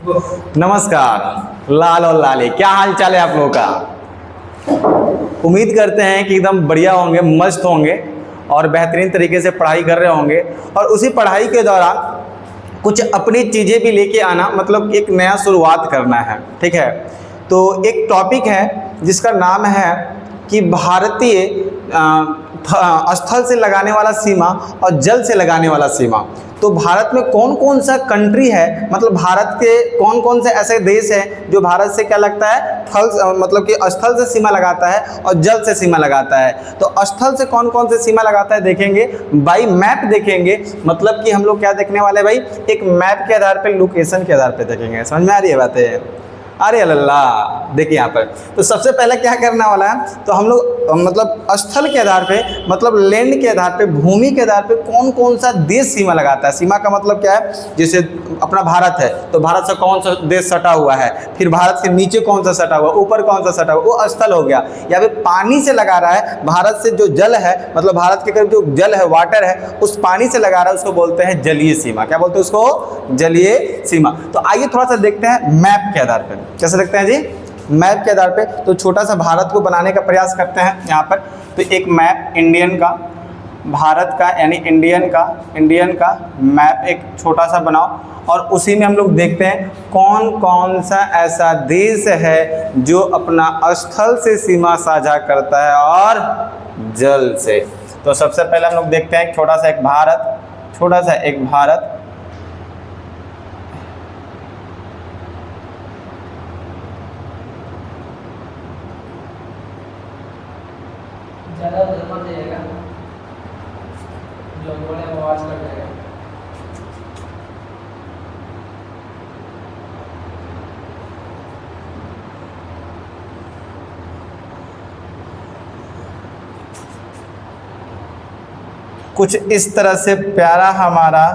नमस्कार लाल और लाले, क्या हाल चाल है आप लोगों का। उम्मीद करते हैं कि एकदम बढ़िया होंगे, मस्त होंगे और बेहतरीन तरीके से पढ़ाई कर रहे होंगे। और उसी पढ़ाई के दौरान कुछ अपनी चीज़ें भी लेके आना, मतलब एक नया शुरुआत करना है। ठीक है, तो एक टॉपिक है जिसका नाम है कि भारतीय स्थल से लगाने वाला सीमा और जल से लगाने वाला सीमा। तो भारत में कौन कौन सा कंट्री है, मतलब भारत के कौन कौन से ऐसे देश हैं जो भारत से क्या लगता है, थल मतलब कि स्थल से सीमा लगाता है और जल से सीमा लगाता है। तो स्थल से कौन कौन से सीमा लगाता है देखेंगे, बाई मैप देखेंगे। मतलब कि हम लोग क्या देखने वाले हैं भाई, एक मैप के आधार पर, लोकेशन के आधार पर देखेंगे। समझ में आ रही है बातें? अरे अल्लाह, देखिए यहाँ पर तो सबसे पहले क्या करने वाला है, तो हम लोग मतलब स्थल के आधार पे, मतलब लैंड के आधार पे, भूमि के आधार पे कौन कौन सा देश सीमा लगाता है। सीमा का मतलब क्या है, जैसे अपना भारत है तो भारत से कौन सा देश सटा हुआ है, फिर भारत के नीचे कौन सा सटा हुआ, ऊपर कौन सा सटा हुआ, वो स्थल हो गया। या फिर पानी से लगा रहा है, भारत से जो जल है, मतलब भारत के करीब जो जल है, वाटर है, उस पानी से लगा रहा है, उसको बोलते हैं जलीय सीमा। क्या बोलते हैं उसको? जलीय सीमा। तो आइए थोड़ा सा देखते हैं मैप के आधार पर। कैसे देखते हैं जी? मैप के आधार पे। तो छोटा सा भारत को बनाने का प्रयास करते हैं यहाँ पर। तो एक मैप इंडियन का, भारत का यानी इंडियन का मैप एक छोटा सा बनाओ, और उसी में हम लोग देखते हैं कौन कौन सा ऐसा देश है जो अपना स्थल से सीमा साझा करता है और जल से। तो सबसे पहले हम लोग देखते हैं छोटा सा एक भारत, ज़्यादा उधर मत जाइएगा, जो बोले वो आवाज़ कर जाएगा। कुछ इस तरह से प्यारा हमारा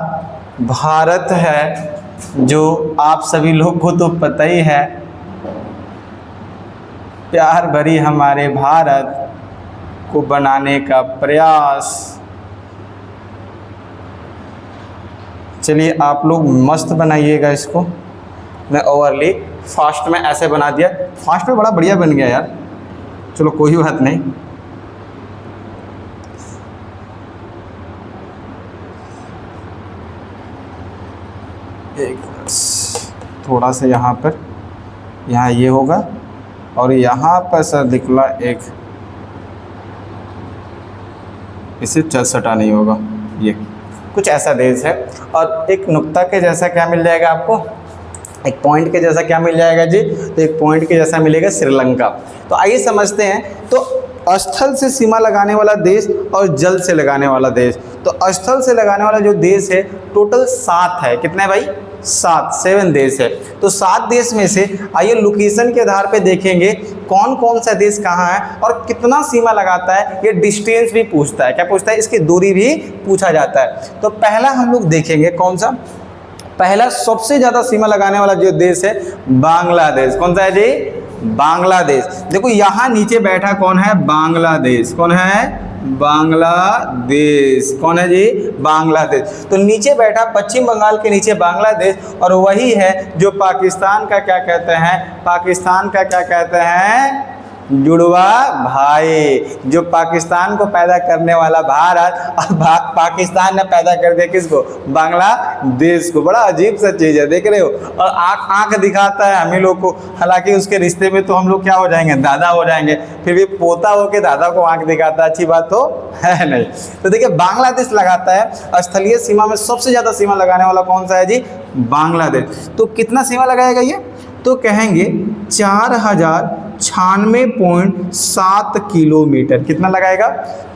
भारत है, जो आप सभी लोग को तो पता ही है। प्यार भरी हमारे भारत को बनाने का प्रयास। चलिए आप लोग मस्त बनाइएगा इसको। मैं ओवरली फास्ट में ऐसे बना दिया, फास्ट में बड़ा बढ़िया बन गया यार। चलो कोई बात नहीं। एक थोड़ा सा यहाँ पर, यहाँ ये होगा और यहाँ पर सर दिखला एक, इसे चल सटा नहीं होगा। ये कुछ ऐसा देश है, और एक नुक्ता के जैसा क्या मिल जाएगा आपको, एक पॉइंट के जैसा क्या मिल जाएगा जी, तो एक पॉइंट के जैसा मिलेगा श्रीलंका। तो आइए समझते हैं। तो स्थल से सीमा लगाने वाला देश और जल से लगाने वाला देश। तो स्थल से लगाने वाला जो देश है टोटल 7 है। कितने भाई? 7 देश है। तो 7 देश में से आइए लोकेशन के आधार पे देखेंगे कौन कौन सा देश कहाँ है और कितना सीमा लगाता है। ये डिस्टेंस भी पूछता है। क्या पूछता है? इसकी दूरी भी पूछा जाता है। तो पहला हम लोग देखेंगे कौन सा, पहला सबसे ज़्यादा सीमा लगाने वाला जो देश है बांग्लादेश। कौन सा है जी? बांग्लादेश। देखो यहाँ नीचे बैठा कौन है? बांग्लादेश। कौन है? बांग्लादेश। कौन है जी? बांग्लादेश। तो नीचे बैठा पश्चिम बंगाल के नीचे बांग्लादेश, और वही है जो पाकिस्तान का क्या कहते हैं, पाकिस्तान का क्या कहते हैं? जुड़वा भाई। जो पाकिस्तान को पैदा करने वाला भारत, और पाकिस्तान ने पैदा कर दिया किसको? बांग्लादेश को। बड़ा अजीब सा चीज़ है, देख रहे हो। और आँख दिखाता है हमें लोग को, हालांकि उसके रिश्ते में तो हम लोग क्या हो जाएंगे? दादा हो जाएंगे। फिर भी पोता हो के दादा को आँख दिखाता है, अच्छी बात तो है नहीं। तो देखिए बांग्लादेश लगाता है स्थलीय सीमा में। सबसे ज़्यादा सीमा लगाने वाला कौन सा है जी? बांग्लादेश। तो कितना सीमा लगाएगा ये? तो कहेंगे 4096.7 किलोमीटर। कितना लगाएगा?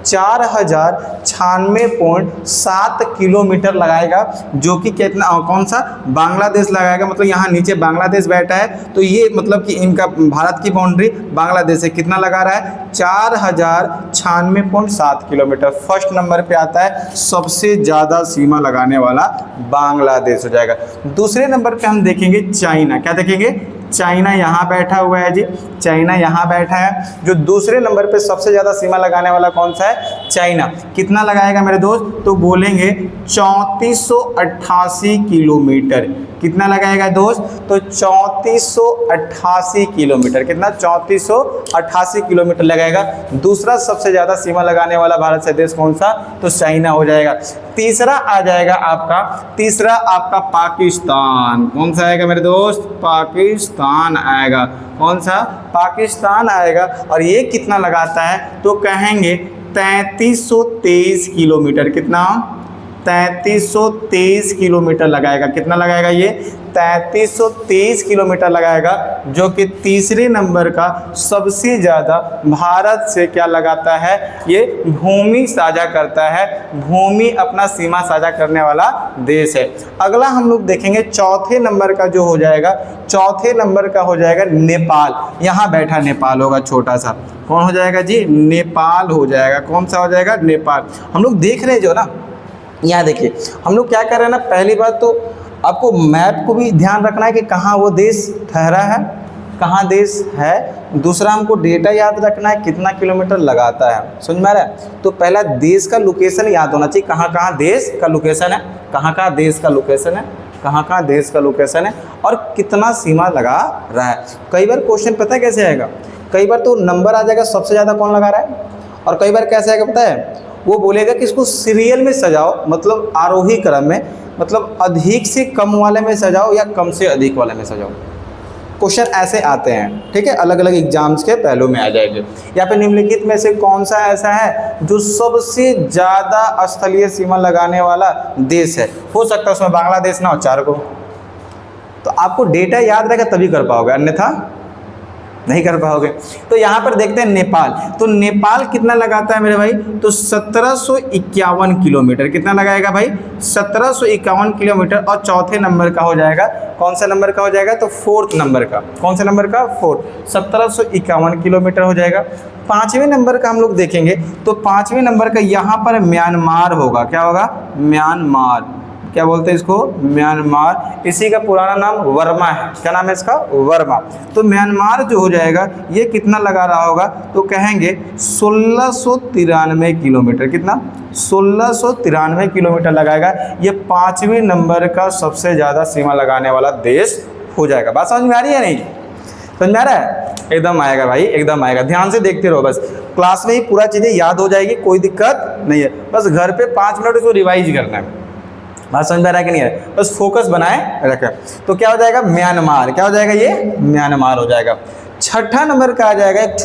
4096.7 किलोमीटर लगाएगा, जो कि कितना, कौन सा? बांग्लादेश लगाएगा। मतलब यहाँ नीचे बांग्लादेश बैठा है, तो ये मतलब कि इनका भारत की बाउंड्री बांग्लादेश से कितना लगा रहा है? 4096.7 किलोमीटर। फर्स्ट नंबर पे आता है सबसे ज़्यादा सीमा लगाने वाला बांग्लादेश हो जाएगा। दूसरे नंबर पे हम देखेंगे चाइना। क्या देखेंगे? चाइना यहाँ बैठा हुआ है जी, चाइना यहाँ बैठा है। जो दूसरे नंबर पे सबसे ज़्यादा सीमा लगाने वाला कौन सा है? चाइना। कितना लगाएगा मेरे दोस्त? तो बोलेंगे 3488 किलोमीटर। कितना लगाएगा दोस्त? तो 3488 किलोमीटर। कितना? 3488 किलोमीटर लगाएगा। दूसरा सबसे ज़्यादा सीमा लगाने वाला भारत से देश कौन सा? तो चाइना हो जाएगा। तीसरा आ जाएगा आपका, तीसरा आपका पाकिस्तान। कौन सा आएगा मेरे दोस्त? पाकिस्तान आएगा। कौन सा? पाकिस्तान आएगा। और ये कितना लगाता है? तो कहेंगे 3323 किलोमीटर। कितना? 3323 किलोमीटर लगाएगा। कितना लगाएगा ये? 3323 किलोमीटर लगाएगा, जो कि तीसरे नंबर का सबसे ज़्यादा भारत से क्या लगाता है? ये भूमि साझा करता है, भूमि अपना सीमा साझा करने वाला देश है। अगला हम लोग देखेंगे चौथे नंबर का जो हो जाएगा, चौथे नंबर का हो जाएगा नेपाल। यहाँ बैठा नेपाल होगा छोटा सा। कौन हो जाएगा जी? नेपाल हो जाएगा। कौन सा हो जाएगा? नेपाल। हम लोग देख रहे हैं जो ना, यहाँ देखिए हम लोग क्या कर रहे हैं ना, पहली बात तो आपको मैप को भी ध्यान रखना है कि कहाँ वो देश ठहरा है, कहाँ देश है। दूसरा हमको डेटा याद रखना है कितना किलोमीटर लगाता है। समझ में आ रहा है? तो पहला देश का लोकेशन याद होना चाहिए, कहाँ कहाँ देश का लोकेशन है, कहाँ कहाँ देश का लोकेशन है, कहाँ कहाँ देश का लोकेशन है और कितना सीमा लगा रहा है। कई बार क्वेश्चन पता है कैसे आएगा? कई बार तो नंबर आ जाएगा सबसे ज़्यादा कौन लगा रहा है, और कई बार कैसे आएगा पता है? वो बोलेगा कि इसको सीरियल में सजाओ, मतलब आरोही क्रम में, मतलब अधिक से कम वाले में सजाओ या कम से अधिक वाले में सजाओ। क्वेश्चन ऐसे आते हैं, ठीक है, अलग अलग एग्जाम्स के पहलू में आ जाएंगे। यहाँ पे निम्नलिखित में से कौन सा ऐसा है जो सबसे ज़्यादा स्थलीय सीमा लगाने वाला देश है? हो सकता है उसमें बांग्लादेश ना हो, 4 को। तो आपको डेटा याद रहेगा तभी कर पाओगे, अन्यथा नहीं कर पाओगे। तो यहाँ पर देखते हैं नेपाल। तो नेपाल कितना लगाता है मेरे भाई? तो 1751 किलोमीटर। कितना लगाएगा भाई? 1751 किलोमीटर। और चौथे नंबर का हो जाएगा, कौन सा नंबर का हो जाएगा? तो 4th नंबर का। कौन सा नंबर का? 4, 1751 किलोमीटर हो जाएगा। 5वें नंबर का हम लोग देखेंगे तो 5वें नंबर का यहाँ पर म्यांमार होगा। क्या होगा? म्यांमार। क्या बोलते हैं इसको? म्यांमार। इसी का पुराना नाम वर्मा है। क्या नाम है इसका? वर्मा। तो म्यांमार जो हो जाएगा ये कितना लगा रहा होगा? तो कहेंगे 1693 किलोमीटर। कितना? 1693 किलोमीटर लगाएगा। ये 5वें नंबर का सबसे ज़्यादा सीमा लगाने वाला देश हो जाएगा। बात समझ में आ रही है नहीं? समझ में आ रहा है? एकदम आएगा भाई, एकदम आएगा। ध्यान से देखते रहो, बस क्लास में ही पूरा चीज़ें याद हो जाएगी, कोई दिक्कत नहीं है। बस घर पे 5 मिनट इसको रिवाइज करना है। बात समझ में आ रहा है कि नहीं है? बस फोकस बनाए रखें। तो क्या हो जाएगा? म्यांमार। क्या हो जाएगा? ये म्यांमार हो जाएगा। 6ठा नंबर का आ जाएगा एक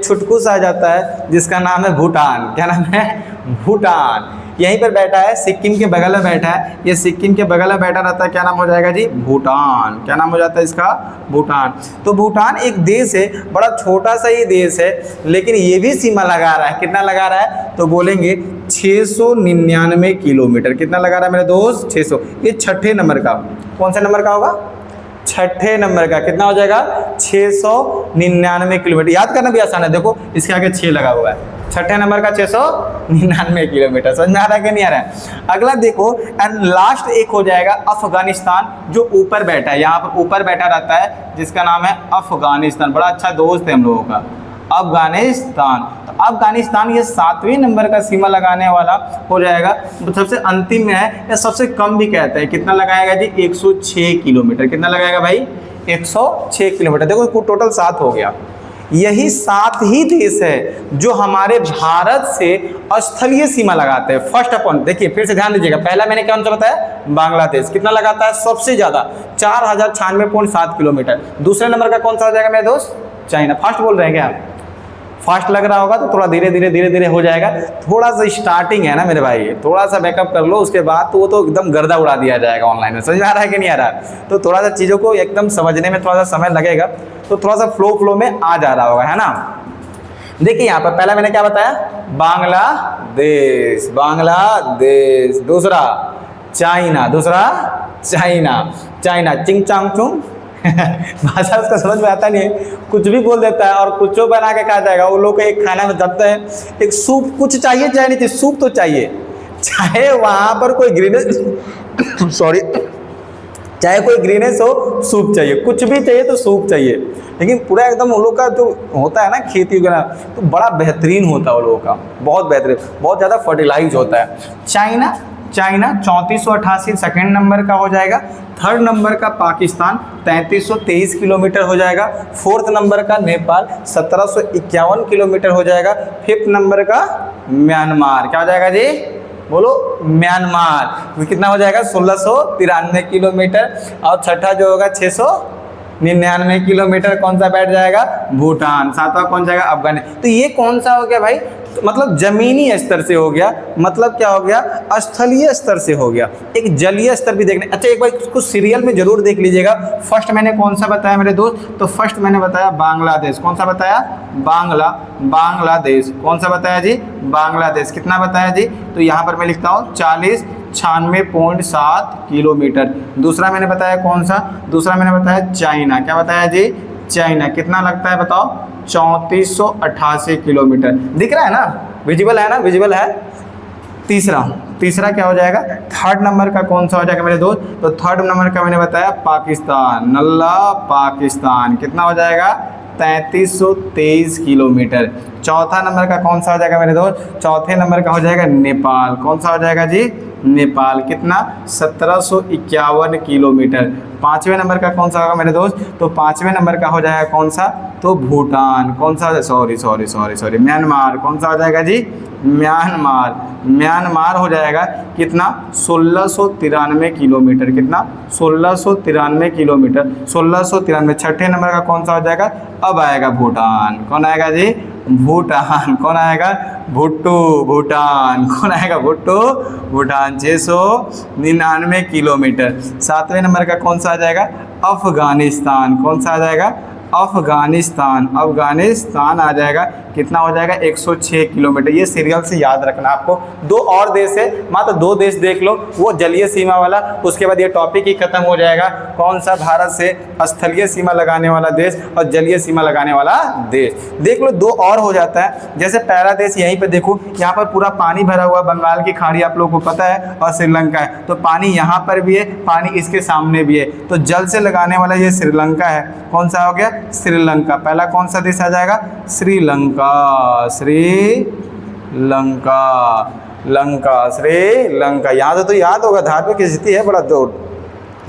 छुटकू सा आ जाता है जिसका नाम है भूटान। क्या नाम है? भूटान। यहीं पर बैठा है, सिक्किम के बगल में बैठा है। ये सिक्किम के बगल में बैठा रहता है। क्या नाम हो जाएगा जी? भूटान। क्या नाम हो जाता है इसका? भूटान। तो भूटान एक देश है, बड़ा छोटा सा ही देश है, लेकिन ये भी सीमा लगा रहा है। कितना लगा रहा है? तो बोलेंगे 699 किलोमीटर। कितना लगा रहा है मेरे दोस्त? 600। ये 6ठे नंबर का, कौन सा नंबर का होगा? 6ठे नंबर का। कितना हो जाएगा? 699 किलोमीटर। याद करना भी आसान है, देखो इसके आगे 6 लगा हुआ है। 6ठे नंबर का 699 किलोमीटर। समझ में आ रहा है कि नहीं आ रहा है? अगला देखो, एंड लास्ट एक हो जाएगा अफगानिस्तान, जो ऊपर बैठा है, यहाँ पर ऊपर बैठा रहता है, जिसका नाम है अफगानिस्तान। बड़ा अच्छा दोस्त है हम लोगों का, अफगानिस्तान। तो अफगानिस्तान ये 7वें नंबर का सीमा लगाने वाला हो जाएगा। तो सबसे अंतिम में है या सबसे कम भी कहते हैं। कितना लगाएगा जी? 106 किलोमीटर। कितना लगाएगा भाई? 106 किलोमीटर। देखो टोटल 7 हो गया। यही 7 ही देश है जो हमारे भारत से स्थलीय सीमा लगाते हैं। फर्स्ट अपन देखिए, फिर से ध्यान दीजिएगा। पहला मैंने क्या बताया? बांग्लादेश। कितना लगाता है? सबसे ज़्यादा 4096.7 किलोमीटर। दूसरे नंबर का कौन सा हो जाएगा मेरे दोस्त? चाइना। फास्ट बोल रहे हैं क्या? फास्ट लग रहा होगा तो थोड़ा धीरे धीरे हो जाएगा। थोड़ा सा स्टार्टिंग है ना मेरे भाई, थोड़ा सा बैकअप कर लो, उसके बाद तो वो तो एकदम गर्दा उड़ा दिया जाएगा ऑनलाइन में। समझ में आ रहा है कि नहीं आ रहा है? तो थोड़ा सा चीज़ों को एकदम समझने में थोड़ा सा समय लगेगा, तो थोड़ा सा फ्लो में आ जा रहा होगा, है ना। देखिए यहाँ पर पहला मैंने क्या बताया? बांग्लादेश। बांग्लादेश। दूसरा चाइना। दूसरा चाइना। चिंग चांग चुंग भाषा उसका समझ में आता नहीं है, कुछ भी बोल देता है और कुछ बना के खा जाएगा। वो लोग एक खाना में जबते हैं, एक सूप कुछ चाहिए चाहे नहीं चाहिए, सूप तो चाहिए, चाहे वहाँ पर कोई ग्रीन चाहे कोई ग्रीनेस हो, सूप चाहिए, कुछ भी चाहिए तो सूप चाहिए। लेकिन पूरा एकदम उन लोग का जो होता है ना खेती वगैरह, तो बड़ा बेहतरीन होता है उन लोगों का, बहुत बेहतरीन, बहुत ज़्यादा फर्टिलाइज होता है। चाइना 3488 सेकेंड नंबर का हो जाएगा। थर्ड नंबर का पाकिस्तान 3323 किलोमीटर हो जाएगा। फोर्थ नंबर का नेपाल 1751 किलोमीटर हो जाएगा। फिफ्थ नंबर का म्यांमार, क्या हो जाएगा जी, बोलो, म्यांमार, कितना हो जाएगा 1693 किलोमीटर। और छठा जो होगा 699 किलोमीटर, कौन सा बैठ जाएगा, भूटान। सातवां कौन जाएगा, अफगानिस्तान। तो ये कौन सा हो गया भाई, तो मतलब जमीनी स्तर से हो गया, मतलब क्या हो गया, स्थलीय स्तर से हो गया। एक जलीय स्तर भी देखने। अच्छा एक बार इसको सीरियल में जरूर देख लीजिएगा। फर्स्ट मैंने कौन सा बताया मेरे दोस्त, तो फर्स्ट मैंने बताया बांग्लादेश। कौन सा बताया, बांग्लादेश। कौन सा बताया जी, बांग्लादेश। कितना बताया जी, तो यहाँ पर मैं लिखता हूँ 4096.7 किलोमीटर। दूसरा मैंने बताया कौन सा, दूसरा मैंने बताया चाइना। क्या बताया जी, चाइना। कितना लगता है बताओ, 3488 किलोमीटर। दिख रहा है ना, विजिबल है ना, विजिबल है। तीसरा क्या हो जाएगा, थर्ड नंबर का कौन सा हो जाएगा मेरे दोस्त, तो थर्ड नंबर का मैंने बताया पाकिस्तान, नल्ला पाकिस्तान। कितना हो जाएगा, 3323 किलोमीटर। चौथा नंबर का कौन सा हो जाएगा मेरे दोस्त, चौथे नंबर का हो जाएगा नेपाल। कौन सा हो जाएगा जी, नेपाल। कितना, 1751 किलोमीटर। पाँचवें नंबर का कौन सा होगा मेरे दोस्त, तो पाँचवें नंबर का हो जाएगा कौन सा, तो भूटान। कौन सा, सॉरी म्यांमार। कौन सा हो जाएगा जी, म्यांमार हो जाएगा। कितना, 1693 किलोमीटर। कितना, 1693 किलोमीटर, 1693। छठे नंबर का कौन सा हो जाएगा, अब आएगा भूटान। कौन आएगा जी, भूटान। कौन आएगा, भूटान। कौन आएगा, भूटान 699 किलोमीटर। सातवें नंबर का कौन सा आ जाएगा, अफगानिस्तान। कौन सा आ जाएगा, अफगानिस्तान आ जाएगा। कितना हो जाएगा, 106 किलोमीटर। ये सीरियल से याद रखना आपको। दो और देश है, मात्र 2 देश देख लो, वो जलीय सीमा वाला, उसके बाद ये टॉपिक ही खत्म हो जाएगा। कौन सा, भारत से स्थलीय सीमा लगाने वाला देश और जलीय सीमा लगाने वाला देश देख लो। 2 और हो जाता है। जैसे पहला देश यहीं पे देखो, यहाँ पर पूरा पानी भरा हुआ, बंगाल की खाड़ी आप लोगों को पता है, और श्रीलंका है। तो पानी यहाँ पर भी है, पानी इसके सामने भी है, तो जल से लगाने वाला ये श्रीलंका है। कौन सा हो गया, श्रीलंका। पहला कौन सा देश आ जाएगा, श्रीलंका। श्रीलंका यहाँ से तो याद होगा, धार्मिक स्थिति है, बड़ा दूर।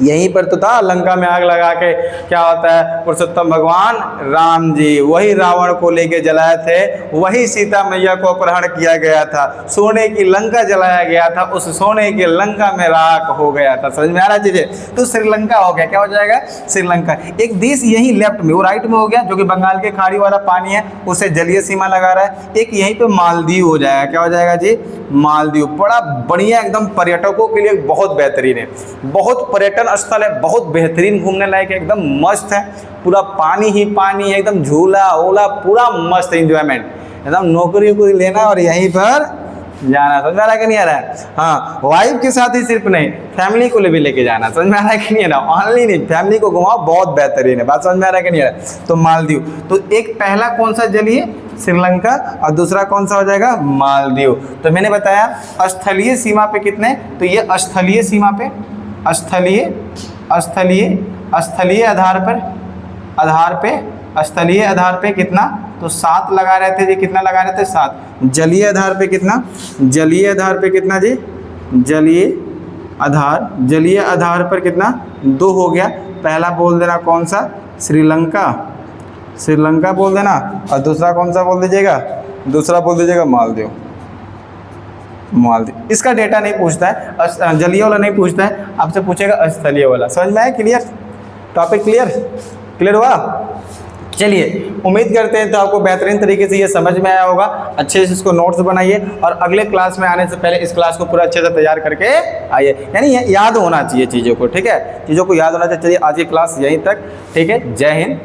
यहीं पर तो था, लंका में आग लगा के क्या होता है, पुरुषोत्तम भगवान राम जी, वही रावण को लेके जलाए थे, वही सीता मैया को अपहरण किया गया था, सोने की लंका जलाया गया था, उस सोने की लंका में राख हो गया था। समझ में आ रहा है चीजें, तो श्रीलंका हो गया। क्या हो जाएगा, श्रीलंका। एक देश यहीं लेफ्ट में, वो राइट में हो गया, जो कि बंगाल के खाड़ी वाला पानी है, उसे जलीय सीमा लगा रहा है। एक यहीं पे मालदीव हो जाएगा। क्या हो जाएगा जी, मालदीव। बड़ा बढ़िया, एकदम पर्यटकों के लिए बहुत बेहतरीन है, बहुत पर्यटन स्थल है, बहुत बेहतरीन, घूमने लायक है, एकदम मस्त है। पूरा पानी ही पानी है, एकदम झूला ओला पूरा मस्त एंजॉयमेंट, एकदम नौकरी वोकरी लेना और यहीं पर जाना। समझ में आ रहा है कि नहीं आ रहा है, हाँ। वाइफ के साथ ही सिर्फ नहीं, फैमिली को भी लेके जाना। समझ में आ रहा है कि नहीं आ रहा, ऑनली नहीं, फैमिली को घुमाओ, बहुत बेहतरीन है। बात समझ में आ रहा है कि नहीं आ रहा है। तो मालदीव, तो एक पहला कौन सा जलीय, श्रीलंका, और दूसरा कौन सा हो जाएगा, मालदीव। तो मैंने बताया स्थलीय सीमा पे कितने, तो ये स्थलीय सीमा पे, स्थलीय आधार पे कितना, तो 7 लगा रहे थे जी। कितना लगा रहे थे, 7। जलीय आधार पे कितना, जलीय आधार पे कितना जी, जलीय आधार पर कितना, 2 हो गया। पहला बोल देना कौन सा, श्रीलंका बोल देना, और दूसरा कौन सा बोल दीजिएगा, दूसरा बोल दीजिएगा मालदीव। इसका डेटा नहीं पूछता है, जलीय वाला नहीं पूछता है, आपसे पूछेगा स्थलीय वाला। समझ में आया, क्लियर, टॉपिक क्लियर हुआ। चलिए, उम्मीद करते हैं तो आपको बेहतरीन तरीके से ये समझ में आया होगा। अच्छे से इसको नोट्स बनाइए और अगले क्लास में आने से पहले इस क्लास को पूरा अच्छे से तैयार करके आइए, यानी याद होना चाहिए चीज़ों को, ठीक है, चीज़ों को याद होना चाहिए। चलिए आज की क्लास यहीं तक, ठीक है, जय हिंद।